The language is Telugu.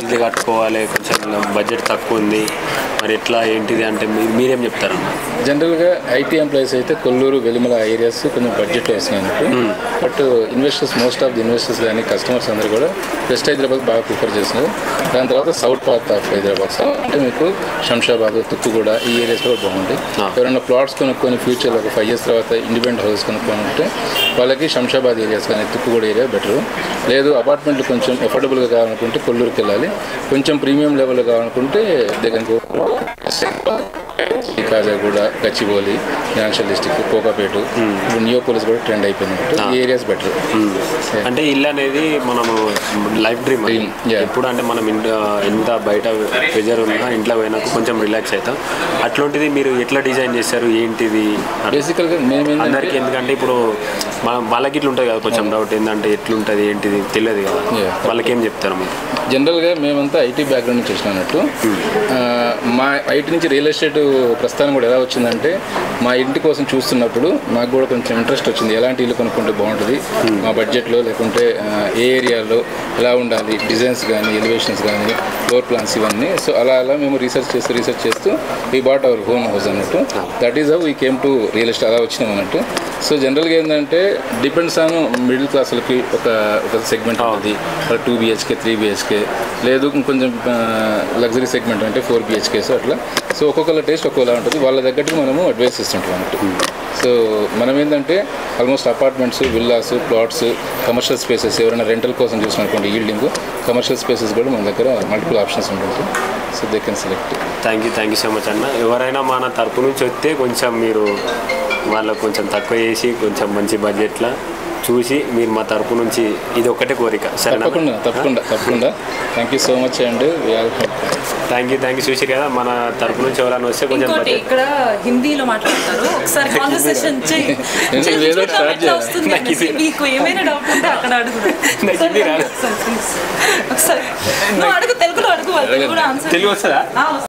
ఇది కట్టుకోవాలి, కొంచెం బడ్జెట్ తక్కువ ఉంది, మరి ఎట్లా ఏంటిది అంటే మీరేం చెప్తారన్న? జనరల్గా ఐటీ ఎంప్లాయీస్ అయితే కొల్లూరు వెలిమల ఏరియాస్ కొంచెం బడ్జెట్లో వస్తున్నాయి అన్నట్టు. But investors, most of the investors కానీ కస్టమర్స్ అందరూ కూడా వెస్ట్ హైదరాబాద్ బాగా ప్రిఫర్ చేస్తున్నారు. దాని తర్వాత సౌత్ పార్ట్ ఆఫ్ హైదరాబాద్ అంటే మీకు శంషాబాద్, తుక్కుగూడ ఈ ఏరియాస్ కూడా బాగుంటాయి. ఎవరైనా ప్లాట్స్ కొనుక్కొని ఫ్యూచర్లో ఒక 5 years తర్వాత ఇండిపెండెంట్ హౌసెస్ కొనుక్కుంటే వాళ్ళకి శంషాబాద్ ఏరియాస్ కానీ తుక్కుగూడ ఏరియా బెటర్. లేదు అపార్ట్మెంట్లు కొంచెం ఎఫోర్డబుల్గా కావాలనుకుంటే కొల్లూరుకి వెళ్ళాలి. కొంచెం ప్రీమియం లెవెల్ కావాలనుకుంటే దగ్గర కాజాగూడ, గచ్చిబౌలి, ఫైనాన్షియల్ డిస్ట్రిక్ట్, కోకాపేట, ఇప్పుడు నియోపోలిస్ కూడా ట్రెండ్ అయిపోయింది. ఈ ఏరియాస్ బెటర్. అంటే ఇల్లు అనేది మనము లైఫ్ డ్రీమ్. ఎప్పుడు అంటే మనం ఎంత బయట ప్రెజర్ ఉన్నా ఇంట్లో పోయినాక కొంచెం రిలాక్స్ అవుతాం. అట్లాంటిది మీరు ఎట్లా డిజైన్ చేశారు, ఏంటిది? బేసికల్గా అందరికీ ఎందుకంటే ఇప్పుడు వాళ్ళకి ఇట్లా ఉంటుంది కదా, కొంచెం డౌట్ ఏంటంటే ఎట్లుంటుంది ఏంటిది తెలియదు కదా, వాళ్ళకి ఏం చెప్తారు మీరు? జనరల్గా మేమంతా ఐటీ బ్యాక్గ్రౌండ్ నుంచి వచ్చినట్టు. మా ఐటీ నుంచి రియల్ ఎస్టేట్ ప్రస్థానం కూడా ఎలా వచ్చిందంటే, మా ఇంటి కోసం చూస్తున్నప్పుడు నాకు కూడా కొంచెం ఇంట్రెస్ట్ వచ్చింది. ఎలాంటి ఇల్లు కొనుక్కుంటే బాగుంటుంది మా బడ్జెట్లో, లేకుంటే ఏ ఏరియాలో ఎలా ఉండాలి, డిజైన్స్ కానీ, ఎలివేషన్స్ కానీ, ఫ్లోర్ ప్లాన్స్ ఇవన్నీ. సో అలా మేము రీసెర్చ్ చేస్తూ we bought our home house అన్నట్టు. That is how we came to real estate. అలా వచ్చినాం అన్నట్టు. సో జనరల్గా ఏంటంటే డిపెండ్స్ ఆన్ మిడిల్ క్లాసులకి ఒక సెగ్మెంట్ ఉంటుంది. 2 BHK 3 BHK, లేదు కొంచెం లగ్జరీ సెగ్మెంట్ అంటే 4 BHK. సో అట్లా. సో ఒక్కొక్కళ్ళ టేస్ట్ ఒక్కొక్కలా ఉంటుంది. వాళ్ళ తగ్గట్టు మనము అడ్వైస్ ఇస్తుంటాం అన్నట్టు. సో మనం ఏంటంటే almost apartments, villas, plots, commercial spaces, ఎవరైనా రెంటల్ కోసం చూసినటువంటి ఈల్డింగ్ కమర్షియల్ స్పేసెస్ కూడా మన దగ్గర మల్టిపుల్ ఆప్షన్స్ ఉంటుంది. So they can select. Thank you so much అన్న. ఎవరైనా మన తరపు నుంచి వస్తే కొంచెం మీరు వాళ్ళకు కొంచెం తక్కువ చేసి కొంచెం మంచి బడ్జెట్లో చూసి మీరు మా తరపు నుంచి ఇది ఒక్కటే కోరిక. సరే, తప్పకుండా. Thank you so much and thank you. చూసి కదా మన తరపు నుంచి ఎవరైనా వస్తే కొంచెం ఇక్కడ హిందీలో మాట్లాడతారు. ఒకసారి కాన్వర్సేషన్ మీకు ఏమైనా డౌట్ ఉంటే అక్కడ అడుగు. తెలుగులో అడుగు. తెలుగు వస్తుందా?